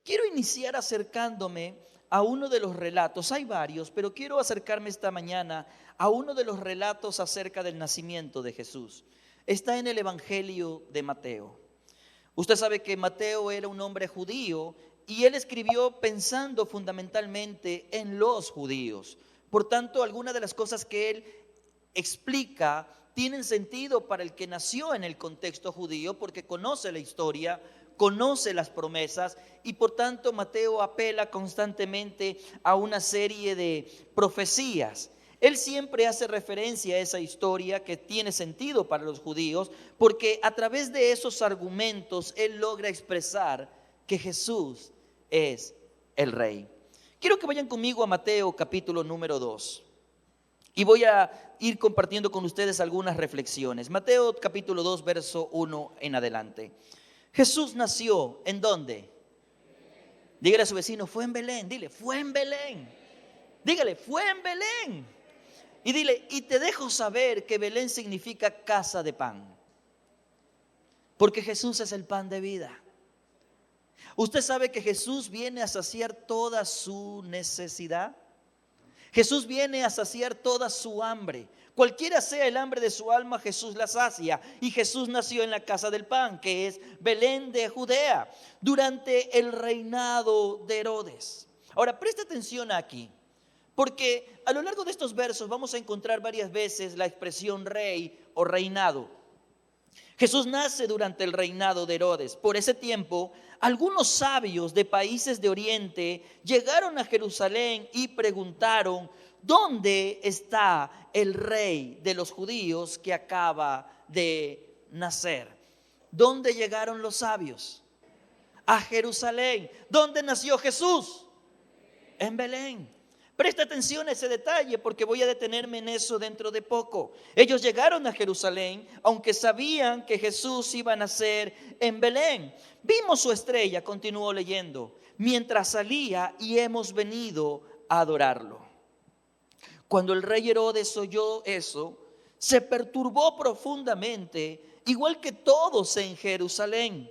Quiero iniciar acercándome a uno de los relatos. Hay varios, pero quiero acercarme esta mañana a uno de los relatos acerca del nacimiento de Jesús. Está en el Evangelio de Mateo. Usted sabe que Mateo era un hombre judío y él escribió pensando fundamentalmente en los judíos. Por tanto, algunas de las cosas que él explica tienen sentido para el que nació en el contexto judío, porque conoce la historia, conoce las promesas, y por tanto Mateo apela constantemente a una serie de profecías. Él siempre hace referencia a esa historia que tiene sentido para los judíos, porque a través de esos argumentos él logra expresar que Jesús es el Rey. Quiero que vayan conmigo a Mateo capítulo número 2. Y voy a ir compartiendo con ustedes algunas reflexiones. Mateo capítulo 2, verso 1 en adelante. Jesús nació, ¿en dónde? Dígale a su vecino, fue en Belén. Dile, fue en Belén. Dígale, fue en Belén. Y dile, y te dejo saber que Belén significa casa de pan. Porque Jesús es el pan de vida. Usted sabe que Jesús viene a saciar toda su necesidad. Jesús viene a saciar toda su hambre. Cualquiera sea el hambre de su alma, Jesús la sacia. Y Jesús nació en la casa del pan, que es Belén de Judea, durante el reinado de Herodes. Ahora, presta atención aquí, porque a lo largo de estos versos vamos a encontrar varias veces la expresión rey o reinado. Jesús nace durante el reinado de Herodes. Por ese tiempo, algunos sabios de países de Oriente llegaron a Jerusalén y preguntaron, ¿dónde está el rey de los judíos que acaba de nacer? ¿Dónde llegaron los sabios? A Jerusalén. ¿Dónde nació Jesús? En Belén. Presta atención a ese detalle porque voy a detenerme en eso dentro de poco. Ellos llegaron a Jerusalén, aunque sabían que Jesús iba a nacer en Belén. Vimos su estrella, continuó leyendo, mientras salía y hemos venido a adorarlo. Cuando el rey Herodes oyó eso, se perturbó profundamente, igual que todos en Jerusalén.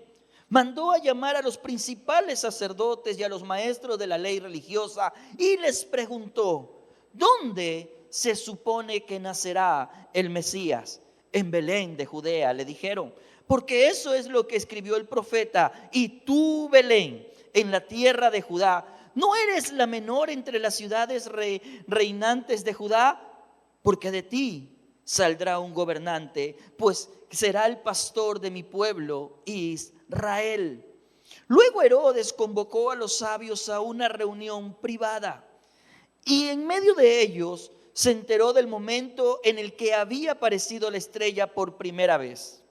Mandó a llamar a los principales sacerdotes y a los maestros de la ley religiosa y les preguntó, ¿dónde se supone que nacerá el Mesías? En Belén de Judea, le dijeron, porque eso es lo que escribió el profeta. Y tú, Belén, en la tierra de Judá, ¿no eres la menor entre las ciudades reinantes de Judá? Porque de ti saldrá un gobernante, pues será el pastor de mi pueblo Israel. Luego Herodes convocó a los sabios a una reunión privada y en medio de ellos se enteró del momento en el que había aparecido la estrella por primera vez.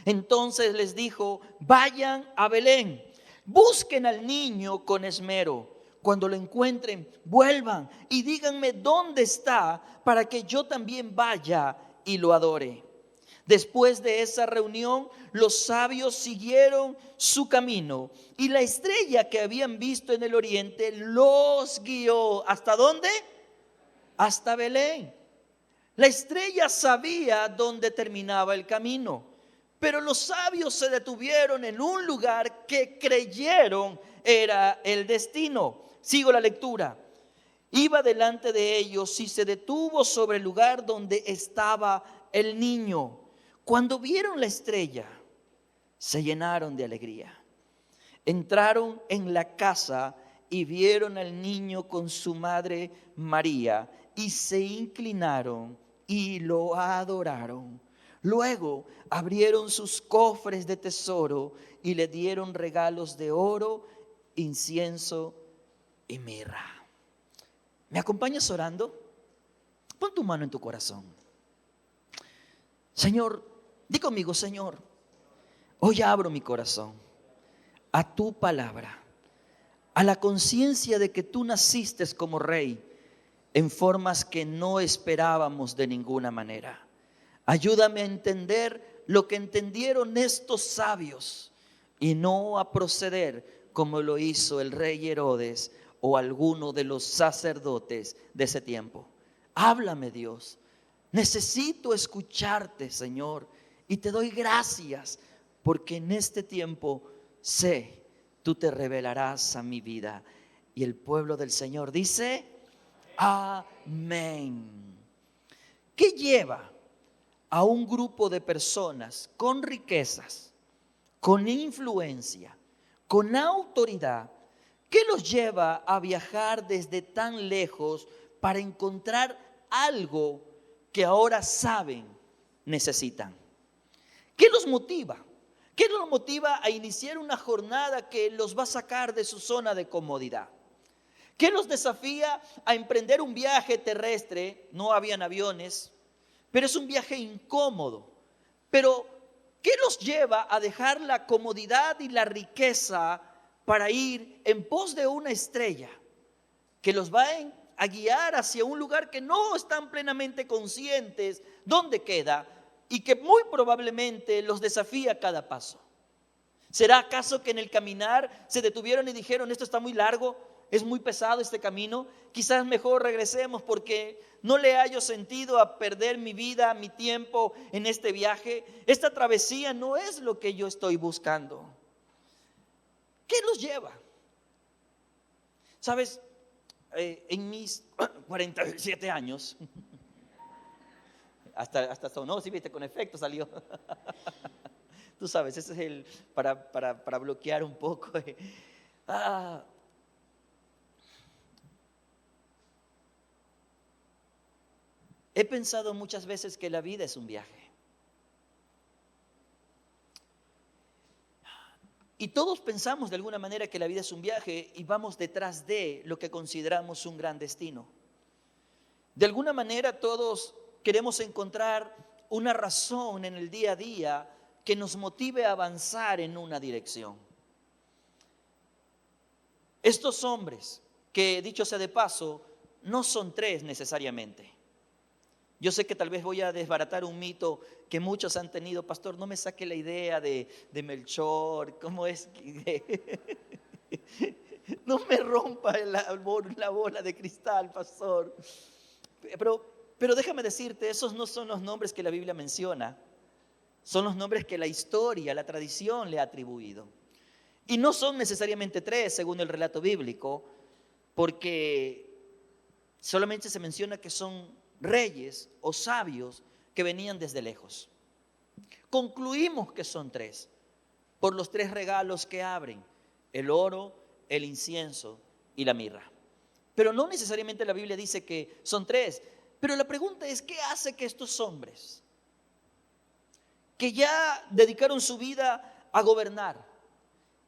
Entonces les dijo, vayan a Belén, busquen al niño con esmero. Cuando lo encuentren, vuelvan y díganme dónde está para que yo también vaya y lo adore. Después de esa reunión, los sabios siguieron su camino y la estrella que habían visto en el oriente los guió. ¿Hasta dónde? Hasta Belén. La estrella sabía dónde terminaba el camino, pero los sabios se detuvieron en un lugar que creyeron era el destino. Sigo la lectura. Iba delante de ellos y se detuvo sobre el lugar donde estaba el niño. Cuando vieron la estrella, se llenaron de alegría. Entraron en la casa y vieron al niño con su madre María y se inclinaron y lo adoraron. Luego abrieron sus cofres de tesoro y le dieron regalos de oro, incienso y mirra. ¿Me acompañas orando? Pon tu mano en tu corazón. Señor, di conmigo, Señor, hoy abro mi corazón a tu palabra, a la conciencia de que tú naciste como rey en formas que no esperábamos de ninguna manera. Ayúdame a entender lo que entendieron estos sabios y no a proceder como lo hizo el rey Herodes o alguno de los sacerdotes de ese tiempo. Háblame, Dios. Necesito escucharte, Señor, y te doy gracias porque en este tiempo sé tú te revelarás a mi vida. Y el pueblo del Señor dice, amén. ¿Qué lleva a un grupo de personas con riquezas, con influencia, con autoridad? ¿Qué los lleva a viajar desde tan lejos para encontrar algo que ahora saben necesitan? ¿Qué los motiva? ¿Qué los motiva a iniciar una jornada que los va a sacar de su zona de comodidad? ¿Qué los desafía a emprender un viaje terrestre? No habían aviones, pero es un viaje incómodo. Pero ¿qué los lleva a dejar la comodidad y la riqueza para ir en pos de una estrella que los va a guiar hacia un lugar que no están plenamente conscientes dónde queda y que muy probablemente los desafía a cada paso? ¿Será acaso que en el caminar se detuvieron y dijeron, esto está muy largo, es muy pesado este camino, quizás mejor regresemos porque no le hallo sentido a perder mi vida, mi tiempo en este viaje? Esta travesía no es lo que yo estoy buscando. ¿Qué los lleva? Sabes, en mis 47 años, hasta sonó, sí viste, con efecto salió. Tú sabes, ese es para bloquear un poco. He pensado muchas veces que la vida es un viaje. Y todos pensamos de alguna manera que la vida es un viaje y vamos detrás de lo que consideramos un gran destino. De alguna manera todos queremos encontrar una razón en el día a día que nos motive a avanzar en una dirección. Estos hombres, que dicho sea de paso, no son tres necesariamente. Yo sé que tal vez voy a desbaratar un mito que muchos han tenido. Pastor, no me saque la idea de Melchor. ¿Cómo es? No me rompa la bola de cristal, pastor. Pero déjame decirte, esos no son los nombres que la Biblia menciona. Son los nombres que la historia, la tradición le ha atribuido. Y no son necesariamente tres, según el relato bíblico, porque solamente se menciona que son reyes o sabios que venían desde lejos. Concluimos que son tres por los tres regalos que abren: el oro, el incienso y la mirra. Pero no necesariamente la Biblia dice que son tres. Pero la pregunta es, ¿qué hace que estos hombres, que ya dedicaron su vida a gobernar,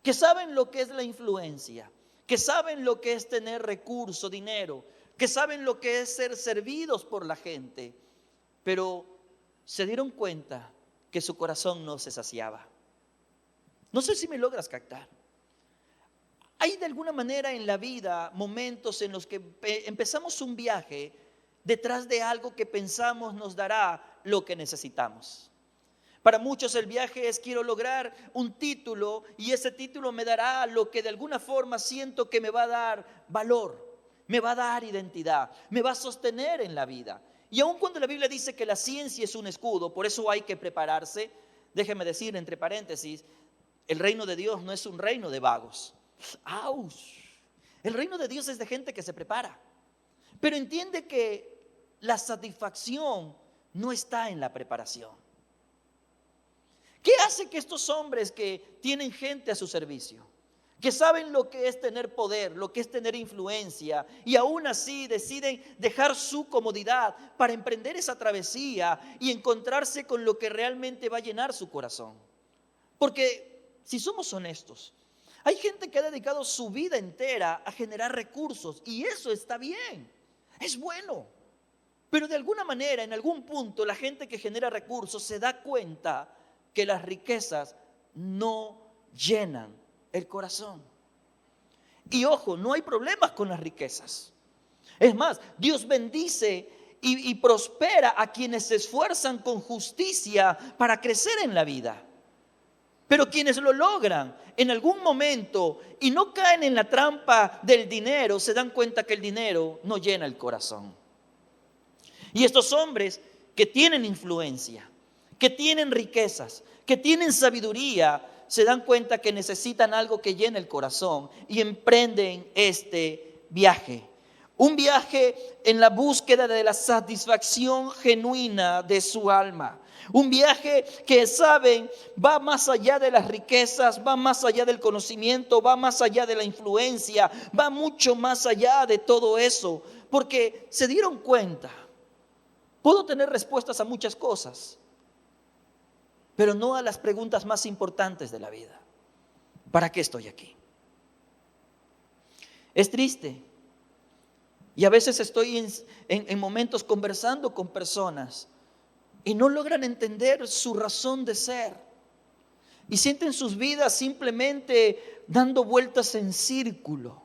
que saben lo que es la influencia, que saben lo que es tener recursos, dinero, que saben lo que es ser servidos por la gente, pero se dieron cuenta que su corazón no se saciaba? No sé si me logras captar. Hay de alguna manera en la vida momentos en los que empezamos un viaje detrás de algo que pensamos nos dará lo que necesitamos. Para muchos el viaje es: quiero lograr un título y ese título me dará lo que de alguna forma siento que me va a dar valor, me va a dar identidad, me va a sostener en la vida. Y aun cuando la Biblia dice que la ciencia es un escudo, por eso hay que prepararse, déjeme decir entre paréntesis, el reino de Dios no es un reino de vagos. ¡Auch! El reino de Dios es de gente que se prepara, pero entiende que la satisfacción no está en la preparación. ¿Qué hace que estos hombres que tienen gente a su servicio, que saben lo que es tener poder, lo que es tener influencia, y aún así deciden dejar su comodidad para emprender esa travesía y encontrarse con lo que realmente va a llenar su corazón? Porque si somos honestos, hay gente que ha dedicado su vida entera a generar recursos, y eso está bien, es bueno. Pero de alguna manera, en algún punto, la gente que genera recursos se da cuenta que las riquezas no llenan el corazón. Y ojo, no hay problemas con las riquezas. Es más, Dios bendice y prospera a quienes se esfuerzan con justicia para crecer en la vida. Pero quienes lo logran en algún momento y no caen en la trampa del dinero, se dan cuenta que el dinero no llena el corazón. Y estos hombres que tienen influencia, que tienen riquezas, que tienen sabiduría, se dan cuenta que necesitan algo que llene el corazón y emprenden este viaje. Un viaje en la búsqueda de la satisfacción genuina de su alma. Un viaje que, saben, va más allá de las riquezas, va más allá del conocimiento, va más allá de la influencia, va mucho más allá de todo eso. Porque se dieron cuenta, puedo tener respuestas a muchas cosas, pero no a las preguntas más importantes de la vida. ¿Para qué estoy aquí? Es triste. Y a veces estoy en momentos conversando con personas y no logran entender su razón de ser. Y sienten sus vidas simplemente dando vueltas en círculo.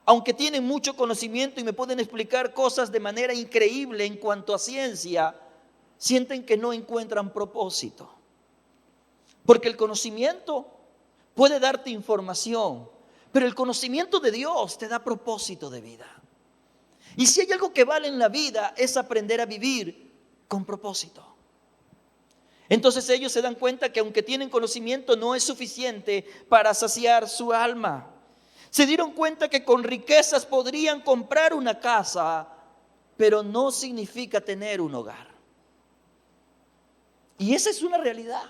Aunque tienen mucho conocimiento y me pueden explicar cosas de manera increíble en cuanto a ciencia, sienten que no encuentran propósito. Porque el conocimiento puede darte información, pero el conocimiento de Dios te da propósito de vida. Y si hay algo que vale en la vida es aprender a vivir con propósito. Entonces ellos se dan cuenta que aunque tienen conocimiento no es suficiente para saciar su alma. Se dieron cuenta que con riquezas podrían comprar una casa, pero no significa tener un hogar. Y esa es una realidad.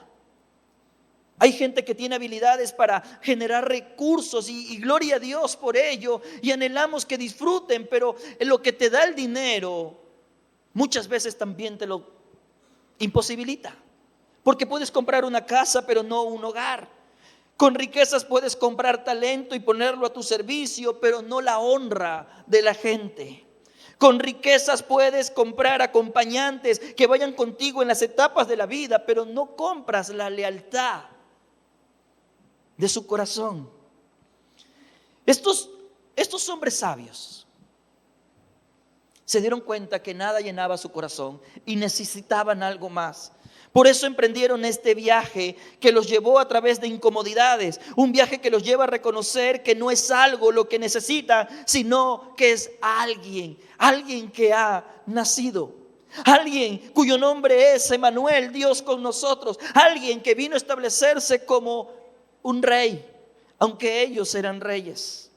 Hay gente que tiene habilidades para generar recursos y gloria a Dios por ello y anhelamos que disfruten, pero lo que te da el dinero muchas veces también te lo imposibilita. Porque puedes comprar una casa pero no un hogar. Con riquezas puedes comprar talento y ponerlo a tu servicio, pero no la honra de la gente. Con riquezas puedes comprar acompañantes que vayan contigo en las etapas de la vida, pero no compras la lealtad de su corazón. Estos hombres sabios se dieron cuenta que nada llenaba su corazón y necesitaban algo más. Por eso emprendieron este viaje que los llevó a través de incomodidades, un viaje que los lleva a reconocer que no es algo lo que necesitan, sino que es alguien que ha nacido. Alguien cuyo nombre es Emmanuel, Dios con nosotros. Alguien que vino a establecerse como un rey, aunque ellos eran reyes.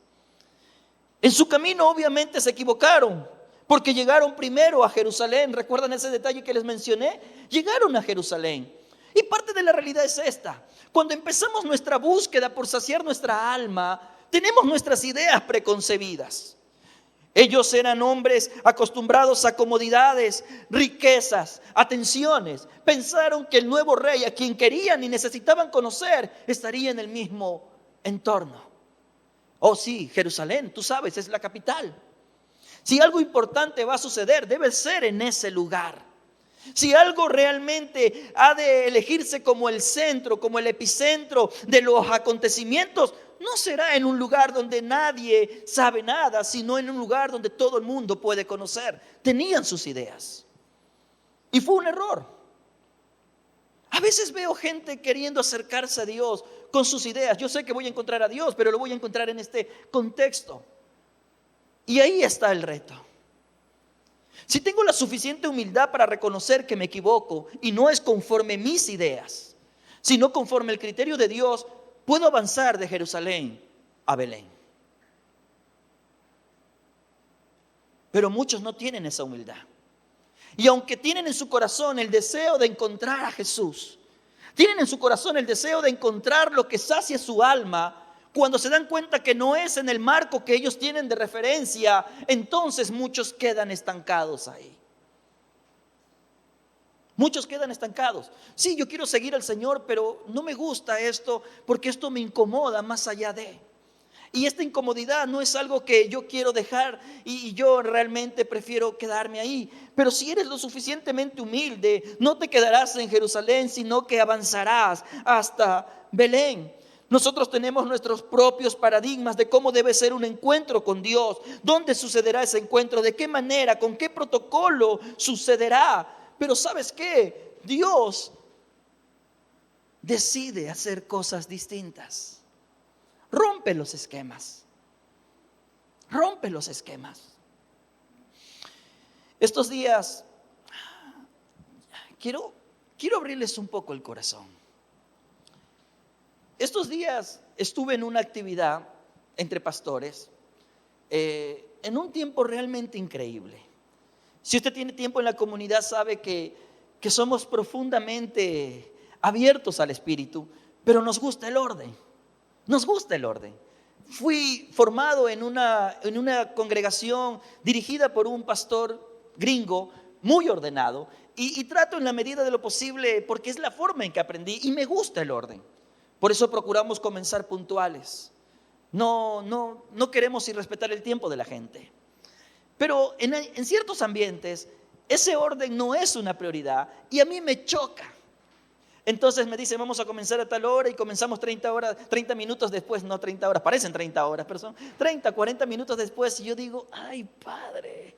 En su camino obviamente se equivocaron, porque llegaron primero a Jerusalén. ¿Recuerdan ese detalle que les mencioné? Llegaron a Jerusalén. Y parte de la realidad es esta: cuando empezamos nuestra búsqueda por saciar nuestra alma, tenemos nuestras ideas preconcebidas. Ellos eran hombres acostumbrados a comodidades, riquezas, atenciones. Pensaron que el nuevo rey, a quien querían y necesitaban conocer, estaría en el mismo entorno. Oh sí, Jerusalén, tú sabes, es la capital. Si algo importante va a suceder, debe ser en ese lugar. Si algo realmente ha de elegirse como el centro, como el epicentro de los acontecimientos, no será en un lugar donde nadie sabe nada, sino en un lugar donde todo el mundo puede conocer. Tenían sus ideas. Y fue un error. A veces veo gente queriendo acercarse a Dios con sus ideas. Yo sé que voy a encontrar a Dios, pero lo voy a encontrar en este contexto. Y ahí está el reto. Si tengo la suficiente humildad para reconocer que me equivoco y no es conforme mis ideas, sino conforme el criterio de Dios, puedo avanzar de Jerusalén a Belén. Pero muchos no tienen esa humildad. Y aunque tienen en su corazón el deseo de encontrar a Jesús, tienen en su corazón el deseo de encontrar lo que sacia su alma, cuando se dan cuenta que no es en el marco que ellos tienen de referencia, entonces muchos quedan estancados ahí. Muchos quedan estancados. Sí, yo quiero seguir al Señor, pero no me gusta esto porque esto me incomoda más allá de. Y esta incomodidad no es algo que yo quiero dejar y yo realmente prefiero quedarme ahí. Pero si eres lo suficientemente humilde, no te quedarás en Jerusalén, sino que avanzarás hasta Belén. Nosotros tenemos nuestros propios paradigmas de cómo debe ser un encuentro con Dios. ¿Dónde sucederá ese encuentro? ¿De qué manera? ¿Con qué protocolo sucederá? Pero ¿sabes qué? Dios decide hacer cosas distintas. Rompe los esquemas. Rompe los esquemas. Estos días quiero abrirles un poco el corazón. Estos días estuve en una actividad entre pastores, en un tiempo realmente increíble. Si usted tiene tiempo en la comunidad, sabe que somos profundamente abiertos al Espíritu, pero nos gusta el orden. Nos gusta el orden. Fui formado en una congregación dirigida por un pastor gringo muy ordenado y trato en la medida de lo posible, porque es la forma en que aprendí y me gusta el orden. Por eso procuramos comenzar puntuales. No queremos irrespetar el tiempo de la gente. Pero en ciertos ambientes ese orden no es una prioridad y a mí me choca. Entonces me dicen, vamos a comenzar a tal hora y comenzamos 30 minutos después, no 30 horas, parecen 30 horas, pero son 30, 40 minutos después y yo digo, ay, Padre.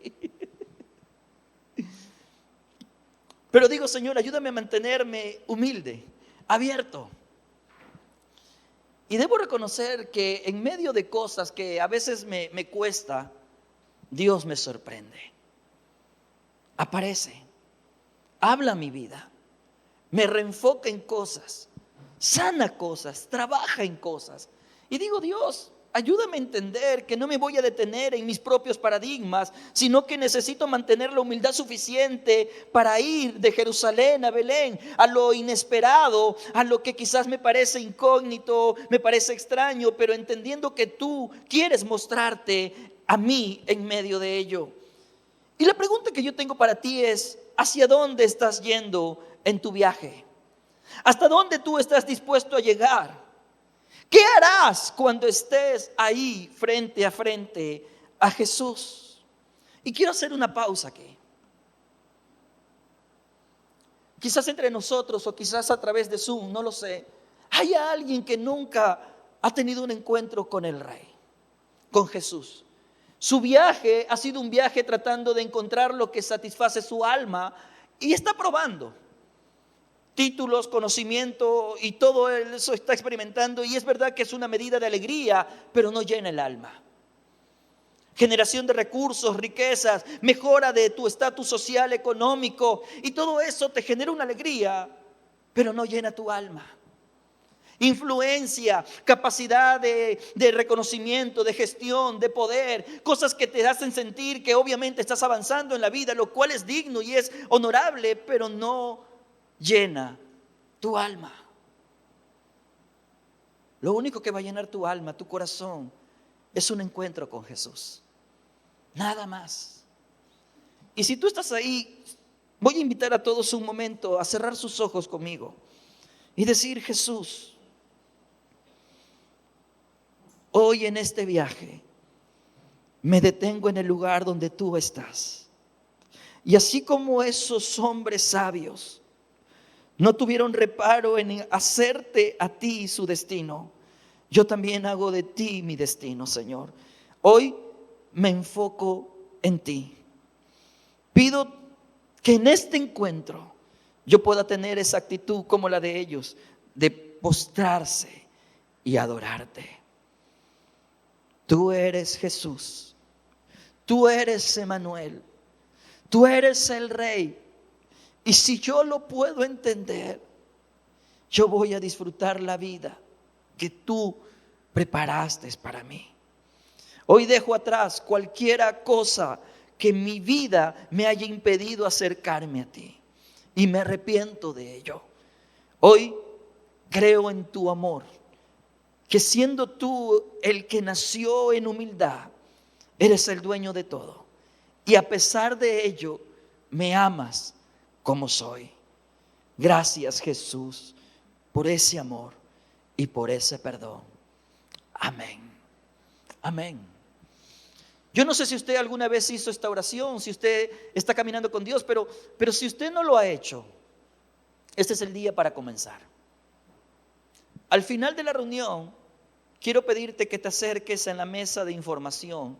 Pero digo, Señor, ayúdame a mantenerme humilde, abierto. Y debo reconocer que en medio de cosas que a veces me cuesta, Dios me sorprende. Aparece, habla mi vida, me reenfoca en cosas, sana cosas, trabaja en cosas. Y digo, Dios, ayúdame a entender que no me voy a detener en mis propios paradigmas, sino que necesito mantener la humildad suficiente para ir de Jerusalén a Belén, a lo inesperado, a lo que quizás me parece incógnito, me parece extraño, pero entendiendo que tú quieres mostrarte a mí en medio de ello. Y la pregunta que yo tengo para ti es, ¿hacia dónde estás yendo en tu viaje? ¿Hasta dónde tú estás dispuesto a llegar? ¿Qué harás cuando estés ahí frente a Jesús? Y quiero hacer una pausa aquí. Quizás entre nosotros o quizás a través de Zoom, no lo sé. Hay alguien que nunca ha tenido un encuentro con el Rey, con Jesús. Su viaje ha sido un viaje tratando de encontrar lo que satisface su alma y está probando títulos, conocimiento y todo eso está experimentando, y es verdad que es una medida de alegría, pero no llena el alma. Generación de recursos, riquezas, mejora de tu estatus social, económico, y todo eso te genera una alegría, pero no llena tu alma. Influencia, capacidad de reconocimiento, de gestión, de poder, cosas que te hacen sentir que obviamente estás avanzando en la vida, lo cual es digno y es honorable, pero no llena tu alma. Lo único que va a llenar tu alma, tu corazón, es un encuentro con Jesús. Nada más. Y si tú estás ahí, voy a invitar a todos un momento a cerrar sus ojos conmigo y decir, Jesús, hoy en este viaje me detengo en el lugar donde tú estás. Y así como esos hombres sabios no tuvieron reparo en hacerte a ti su destino, yo también hago de ti mi destino, Señor. Hoy me enfoco en ti. Pido que en este encuentro yo pueda tener esa actitud como la de ellos, de postrarse y adorarte. Tú eres Jesús, tú eres Emmanuel, tú eres el Rey. Y si yo lo puedo entender, yo voy a disfrutar la vida que tú preparaste para mí. Hoy dejo atrás cualquier cosa que en mi vida me haya impedido acercarme a ti y me arrepiento de ello. Hoy creo en tu amor, que siendo tú el que nació en humildad, eres el dueño de todo. Y a pesar de ello, me amas como soy. Gracias, Jesús, por ese amor y por ese perdón. Amén. Amén. Yo no sé si usted alguna vez hizo esta oración, si usted está caminando con Dios, pero si usted no lo ha hecho, este es el día para comenzar. Al final de la reunión, quiero pedirte que te acerques en la mesa de información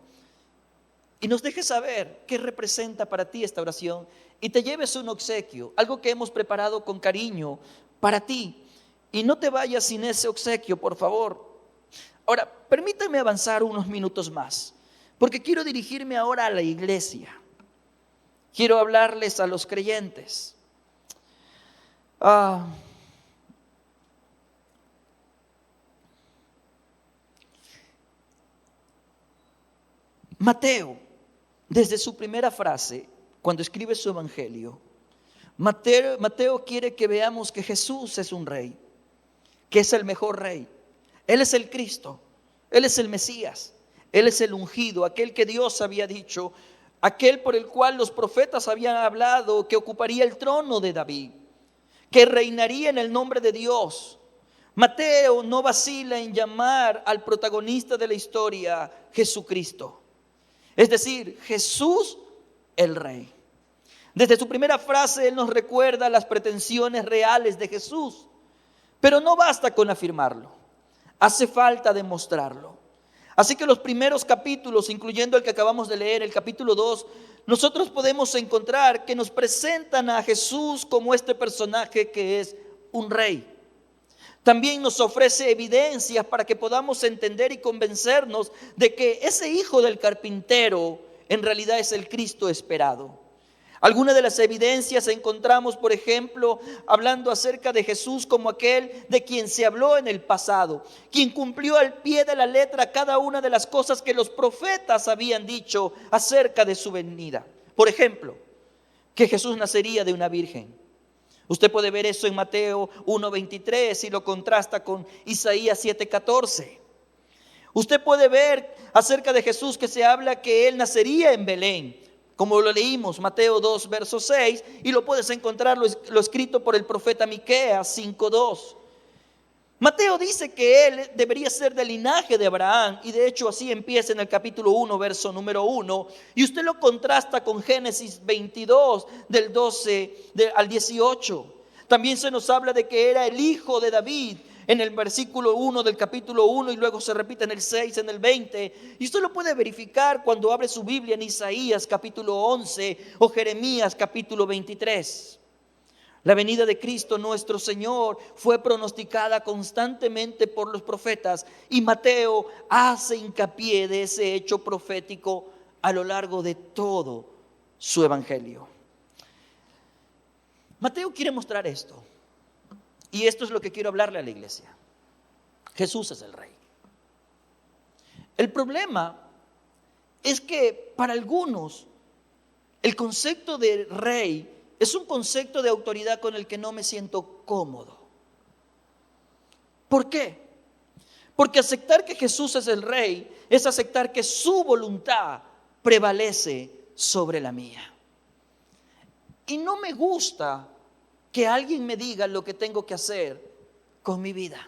y nos dejes saber qué representa para ti esta oración y te lleves un obsequio, algo que hemos preparado con cariño para ti. Y no te vayas sin ese obsequio, por favor. Ahora, permítame avanzar unos minutos más, porque quiero dirigirme ahora a la iglesia. Quiero hablarles a los creyentes. Mateo, desde su primera frase, cuando escribe su evangelio, Mateo quiere que veamos que Jesús es un rey, que es el mejor rey. Él es el Cristo, Él es el Mesías, Él es el ungido, aquel que Dios había dicho, aquel por el cual los profetas habían hablado, que ocuparía el trono de David, que reinaría en el nombre de Dios. Mateo no vacila en llamar al protagonista de la historia Jesucristo, es decir, Jesús el Rey. Desde su primera frase él nos recuerda las pretensiones reales de Jesús, pero no basta con afirmarlo, hace falta demostrarlo. Así que los primeros capítulos, incluyendo el que acabamos de leer, el capítulo 2, nosotros podemos encontrar que nos presentan a Jesús como este personaje que es un rey. También nos ofrece evidencias para que podamos entender y convencernos de que ese hijo del carpintero en realidad es el Cristo esperado. Algunas de las evidencias encontramos, por ejemplo, hablando acerca de Jesús como aquel de quien se habló en el pasado, quien cumplió al pie de la letra cada una de las cosas que los profetas habían dicho acerca de su venida. Por ejemplo, que Jesús nacería de una virgen. Usted puede ver eso en Mateo 1:23 y lo contrasta con Isaías 7:14. Usted puede ver acerca de Jesús que se habla que Él nacería en Belén, como lo leímos, Mateo 2, verso 6, y lo puedes encontrar lo escrito por el profeta Miqueas 5:2. Mateo dice que Él debería ser del linaje de Abraham, y de hecho así empieza en el capítulo 1, verso número 1, y usted lo contrasta con Génesis 22, del 12 al 18. También se nos habla de que era el hijo de David, en el versículo 1 del capítulo 1, y luego se repite en el 6, en el 20, y usted lo puede verificar cuando abre su Biblia en Isaías capítulo 11 o Jeremías capítulo 23. La venida de Cristo nuestro Señor fue pronosticada constantemente por los profetas, y Mateo hace hincapié de ese hecho profético a lo largo de todo su evangelio. Mateo quiere mostrar esto, y esto es lo que quiero hablarle a la iglesia. Jesús es el Rey. El problema es que para algunos el concepto de rey es un concepto de autoridad con el que no me siento cómodo. ¿Por qué? Porque aceptar que Jesús es el Rey es aceptar que su voluntad prevalece sobre la mía. Y no me gusta que alguien me diga lo que tengo que hacer con mi vida.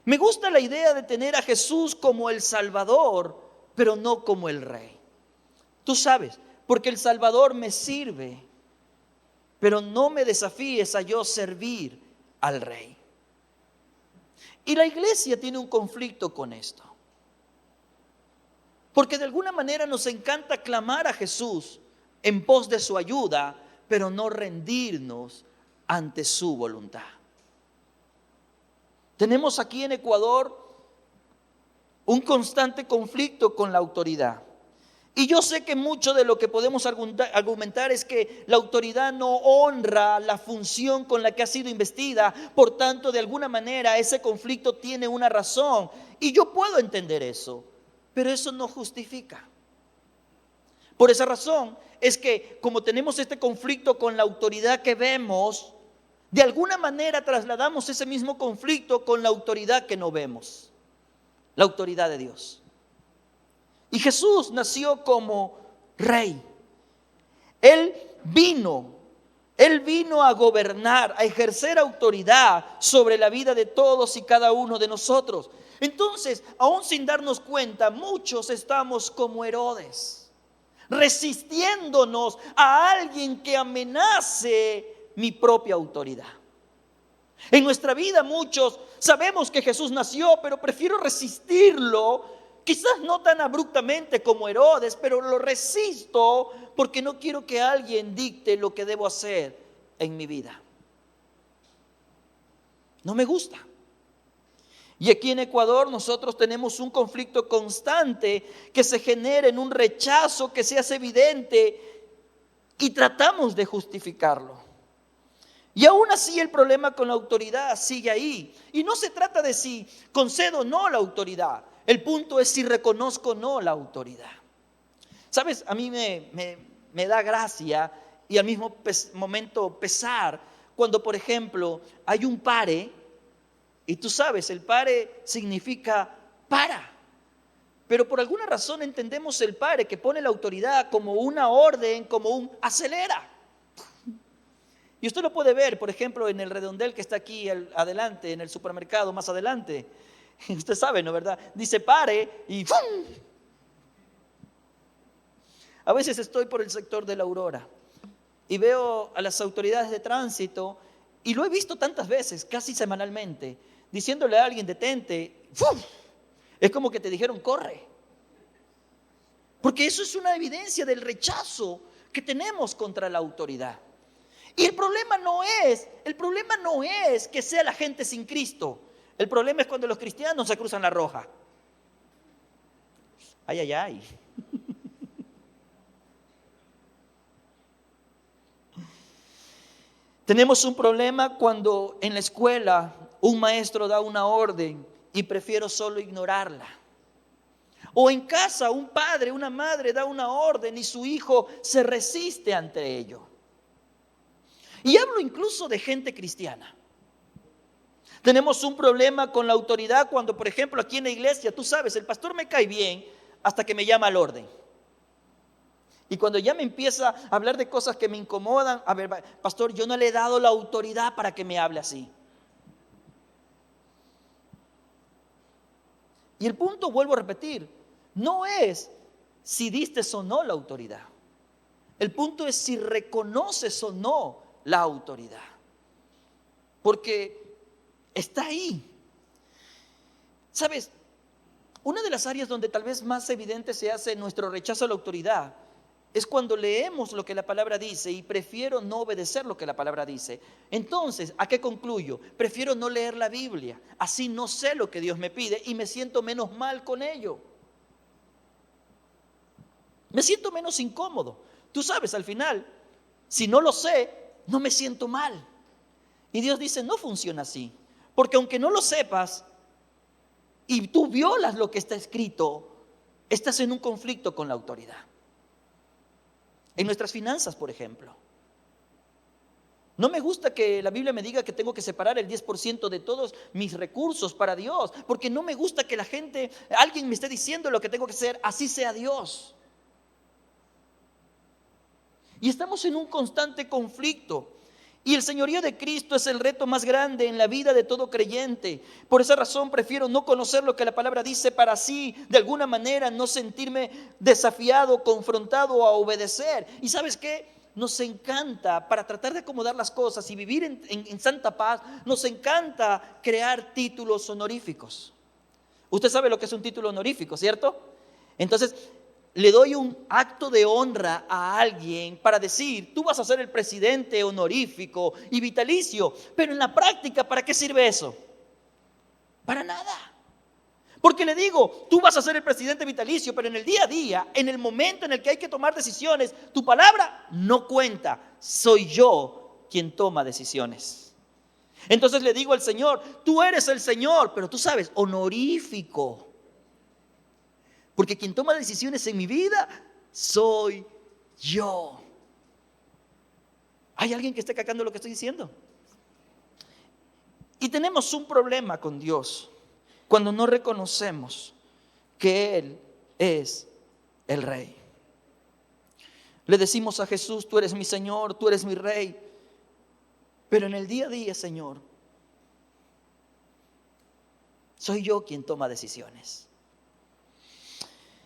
Me gusta la idea de tener a Jesús como el Salvador, pero no como el Rey. Tú sabes, porque el Salvador me sirve, pero no me desafíes a yo servir al Rey. Y la iglesia tiene un conflicto con esto, porque de alguna manera nos encanta clamar a Jesús en pos de su ayuda, pero no rendirnos ante su voluntad. Tenemos aquí en Ecuador un constante conflicto con la autoridad. Y yo sé que mucho de lo que podemos argumentar es que la autoridad no honra la función con la que ha sido investida. Por tanto, de alguna manera ese conflicto tiene una razón. Y yo puedo entender eso, pero eso no justifica. Por esa razón es que como tenemos este conflicto con la autoridad que vemos, de alguna manera trasladamos ese mismo conflicto con la autoridad que no vemos, la autoridad de Dios. Y Jesús nació como Rey. Él vino a gobernar, a ejercer autoridad sobre la vida de todos y cada uno de nosotros. Entonces, aún sin darnos cuenta, muchos estamos como Herodes, resistiéndonos a alguien que amenace mi propia autoridad. En nuestra vida muchos sabemos que Jesús nació, pero prefiero resistirlo. Quizás no tan abruptamente como Herodes, pero lo resisto porque no quiero que alguien dicte lo que debo hacer en mi vida. No me gusta. Y aquí en Ecuador nosotros tenemos un conflicto constante que se genera en un rechazo que se hace evidente y tratamos de justificarlo. Y aún así el problema con la autoridad sigue ahí. Y no se trata de si concedo o no la autoridad. El punto es si reconozco o no la autoridad. ¿Sabes? A mí me da gracia y al mismo momento pesar cuando, por ejemplo, hay un pare, y tú sabes, el pare significa para. Pero por alguna razón entendemos el pare que pone la autoridad como una orden, como un acelera. Y usted lo puede ver, por ejemplo, en el redondel que está aquí adelante, en el supermercado más adelante. Usted sabe, ¿no verdad? Dice pare y ¡fum! A veces estoy por el sector de la Aurora y veo a las autoridades de tránsito, y lo he visto tantas veces, casi semanalmente, diciéndole a alguien detente, ¡fum! Es como que te dijeron corre. Porque eso es una evidencia del rechazo que tenemos contra la autoridad. Y el problema no es que sea la gente sin Cristo. El problema es cuando los cristianos se cruzan la roja. Ay, ay, ay. Tenemos un problema cuando en la escuela un maestro da una orden y prefiero solo ignorarla. O en casa un padre, una madre da una orden y su hijo se resiste ante ello. Y hablo incluso de gente cristiana. Tenemos un problema con la autoridad cuando, por ejemplo, aquí en la iglesia, tú sabes, el pastor me cae bien hasta que me llama al orden. Y cuando ya me empieza a hablar de cosas que me incomodan, a ver, pastor, yo no le he dado la autoridad para que me hable así. Y el punto, vuelvo a repetir, no es si diste o no la autoridad. El punto es si reconoces o no la autoridad. Porque está ahí. ¿Sabes? Una de las áreas donde tal vez más evidente se hace nuestro rechazo a la autoridad es cuando leemos lo que la palabra dice y prefiero no obedecer lo que la palabra dice. Entonces, ¿a qué concluyo? Prefiero no leer la Biblia. Así no sé lo que Dios me pide y me siento menos mal con ello. Me siento menos incómodo. Tú sabes, al final, si no lo sé, no me siento mal. Y Dios dice, no funciona así. Porque aunque no lo sepas y tú violas lo que está escrito, estás en un conflicto con la autoridad. En nuestras finanzas, por ejemplo. No me gusta que la Biblia me diga que tengo que separar el 10% de todos mis recursos para Dios, porque no me gusta que alguien me esté diciendo lo que tengo que hacer, así sea Dios. Y estamos en un constante conflicto. Y el señorío de Cristo es el reto más grande en la vida de todo creyente. Por esa razón prefiero no conocer lo que la palabra dice para así, de alguna manera, no sentirme desafiado, confrontado a obedecer. ¿Y sabes qué? Nos encanta, para tratar de acomodar las cosas y vivir en santa paz, nos encanta crear títulos honoríficos. Usted sabe lo que es un título honorífico, ¿cierto? Entonces, le doy un acto de honra a alguien para decir, tú vas a ser el presidente honorífico y vitalicio, pero en la práctica, ¿para qué sirve eso? Para nada. Porque le digo, tú vas a ser el presidente vitalicio, pero en el día a día, en el momento en el que hay que tomar decisiones, tu palabra no cuenta. Soy yo quien toma decisiones. Entonces le digo al Señor, tú eres el Señor, pero tú sabes, honorífico. Porque quien toma decisiones en mi vida soy yo. ¿Hay alguien que esté cacando lo que estoy diciendo? Y tenemos un problema con Dios cuando no reconocemos que Él es el Rey. Le decimos a Jesús, tú eres mi Señor, tú eres mi Rey. Pero en el día a día, Señor, soy yo quien toma decisiones.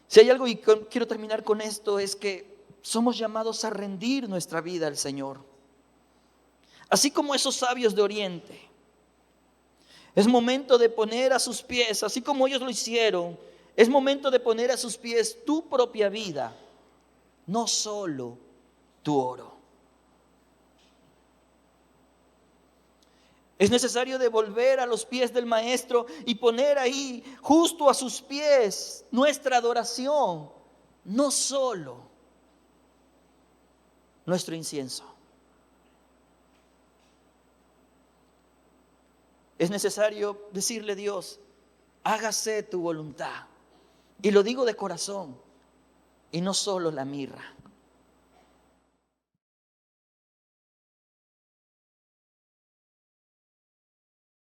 Si hay algo, y quiero terminar con esto, es que somos llamados a rendir nuestra vida al Señor. Así como esos sabios de Oriente. Es momento de poner a sus pies, así como ellos lo hicieron, es momento de poner a sus pies tu propia vida, no solo tu oro. Es necesario devolver a los pies del Maestro y poner ahí, justo a sus pies, nuestra adoración, no solo nuestro incienso. Es necesario decirle a Dios, hágase tu voluntad, Y lo digo de corazón, y no solo la mirra.